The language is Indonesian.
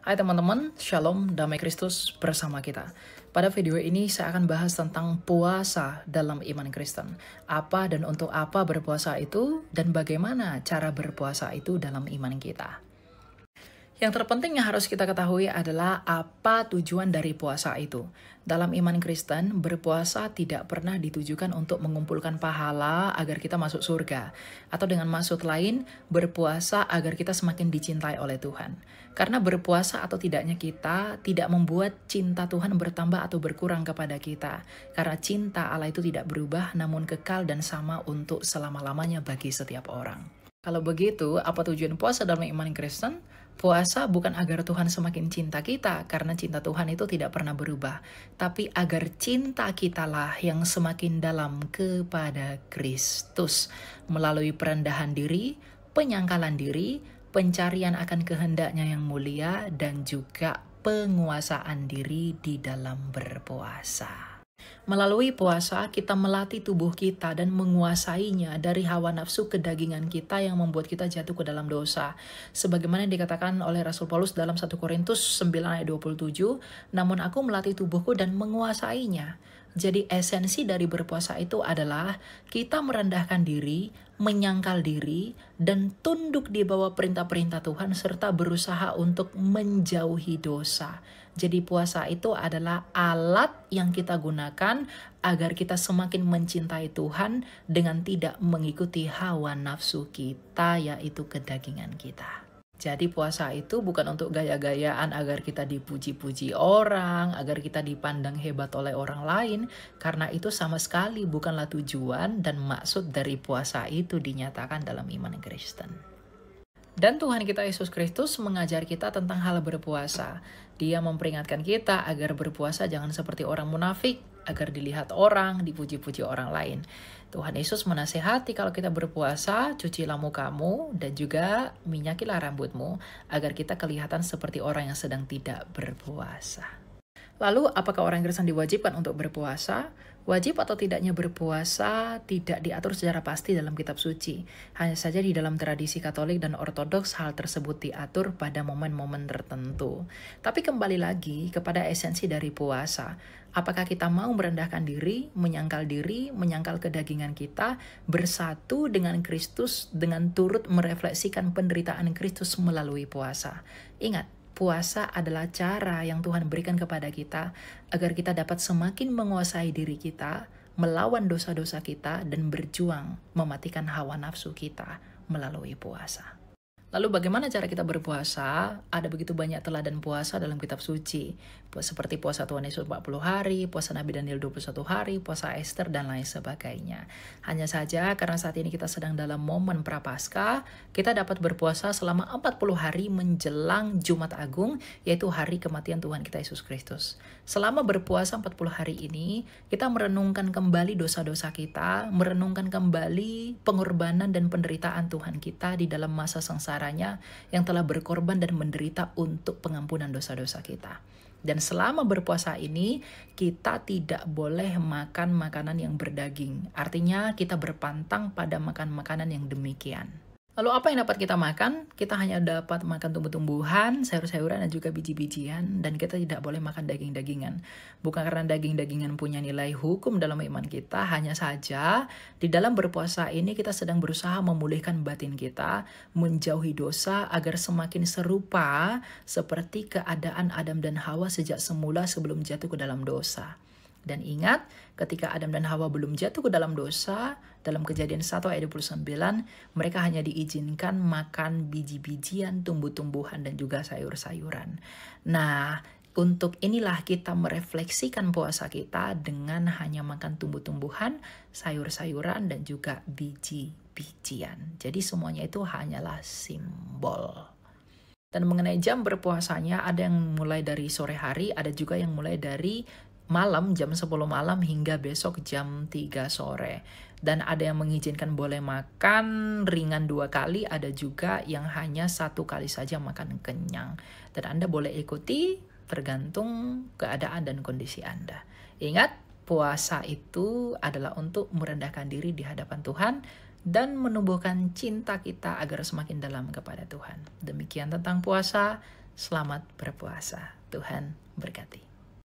Hai teman-teman, Shalom, damai Kristus bersama kita. Pada video ini saya akan bahas tentang puasa dalam iman Kristen. Apa dan untuk apa berpuasa itu, dan bagaimana cara berpuasa itu dalam iman kita. Yang terpenting yang harus kita ketahui adalah apa tujuan dari puasa itu. Dalam iman Kristen, berpuasa tidak pernah ditujukan untuk mengumpulkan pahala agar kita masuk surga. Atau dengan maksud lain, berpuasa agar kita semakin dicintai oleh Tuhan. Karena berpuasa atau tidaknya kita tidak membuat cinta Tuhan bertambah atau berkurang kepada kita. Karena cinta Allah itu tidak berubah, namun kekal dan sama untuk selama-lamanya bagi setiap orang. Kalau begitu, apa tujuan puasa dalam iman Kristen? Puasa bukan agar Tuhan semakin cinta kita, karena cinta Tuhan itu tidak pernah berubah. Tapi agar cinta kitalah yang semakin dalam kepada Kristus. Melalui perendahan diri, penyangkalan diri, pencarian akan kehendaknya yang mulia, dan juga penguasaan diri di dalam berpuasa. Melalui puasa, kita melatih tubuh kita dan menguasainya dari hawa nafsu kedagingan kita yang membuat kita jatuh ke dalam dosa. Sebagaimana yang dikatakan oleh Rasul Paulus dalam 1 Korintus 9 ayat 27, namun aku melatih tubuhku dan menguasainya. Jadi esensi dari berpuasa itu adalah kita merendahkan diri, menyangkal diri, dan tunduk di bawah perintah-perintah Tuhan serta berusaha untuk menjauhi dosa. Jadi puasa itu adalah alat yang kita gunakan agar kita semakin mencintai Tuhan dengan tidak mengikuti hawa nafsu kita, yaitu kedagingan kita. Jadi puasa itu bukan untuk gaya-gayaan agar kita dipuji-puji orang, agar kita dipandang hebat oleh orang lain, karena itu sama sekali bukanlah tujuan dan maksud dari puasa itu dinyatakan dalam iman Kristen. Dan Tuhan kita Yesus Kristus mengajar kita tentang hal berpuasa. Dia memperingatkan kita agar berpuasa jangan seperti orang munafik, agar dilihat orang, dipuji-puji orang lain. Tuhan Yesus menasihati kalau kita berpuasa, cucilah mukamu dan juga minyakilah rambutmu, agar kita kelihatan seperti orang yang sedang tidak berpuasa. Lalu, apakah orang Kristen diwajibkan untuk berpuasa? Wajib atau tidaknya berpuasa tidak diatur secara pasti dalam kitab suci. Hanya saja di dalam tradisi Katolik dan Ortodoks hal tersebut diatur pada momen-momen tertentu. Tapi kembali lagi kepada esensi dari puasa. Apakah kita mau merendahkan diri, menyangkal kedagingan kita, bersatu dengan Kristus dengan turut merefleksikan penderitaan Kristus melalui puasa. Ingat, puasa adalah cara yang Tuhan berikan kepada kita agar kita dapat semakin menguasai diri kita, melawan dosa-dosa kita, dan berjuang mematikan hawa nafsu kita melalui puasa. Lalu bagaimana cara kita berpuasa? Ada begitu banyak teladan puasa dalam kitab suci. Seperti puasa Tuhan Yesus 40 hari, puasa Nabi Daniel 21 hari, puasa Esther, dan lain sebagainya. Hanya saja karena saat ini kita sedang dalam momen Prapaskah, kita dapat berpuasa selama 40 hari menjelang Jumat Agung, yaitu hari kematian Tuhan kita Yesus Kristus. Selama berpuasa 40 hari ini, kita merenungkan kembali dosa-dosa kita, merenungkan kembali pengorbanan dan penderitaan Tuhan kita di dalam masa sengsara yang telah berkorban dan menderita untuk pengampunan dosa-dosa kita. Dan selama berpuasa ini, kita tidak boleh makan makanan yang berdaging. Artinya kita berpantang pada makan makanan yang demikian. Lalu apa yang dapat kita makan? Kita hanya dapat makan tumbuh-tumbuhan, sayur-sayuran, dan juga biji-bijian. Dan kita tidak boleh makan daging-dagingan. Bukan karena daging-dagingan punya nilai hukum dalam iman kita, hanya saja di dalam berpuasa ini kita sedang berusaha memulihkan batin kita, menjauhi dosa agar semakin serupa seperti keadaan Adam dan Hawa sejak semula sebelum jatuh ke dalam dosa. Dan ingat, ketika Adam dan Hawa belum jatuh ke dalam dosa, dalam Kejadian 1 ayat 29, mereka hanya diizinkan makan biji-bijian, tumbuh-tumbuhan, dan juga sayur-sayuran. Nah, untuk inilah kita merefleksikan puasa kita dengan hanya makan tumbuh-tumbuhan, sayur-sayuran, dan juga biji-bijian. Jadi semuanya itu hanyalah simbol. Dan mengenai jam berpuasanya, ada yang mulai dari sore hari, ada juga yang mulai dari malam jam 10 malam hingga besok jam 3 sore. Dan ada yang mengizinkan boleh makan ringan 2 kali, ada juga yang hanya 1 kali saja makan kenyang. Dan Anda boleh ikuti tergantung keadaan dan kondisi Anda. Ingat, puasa itu adalah untuk merendahkan diri di hadapan Tuhan dan menumbuhkan cinta kita agar semakin dalam kepada Tuhan. Demikian tentang puasa. Selamat berpuasa. Tuhan berkati.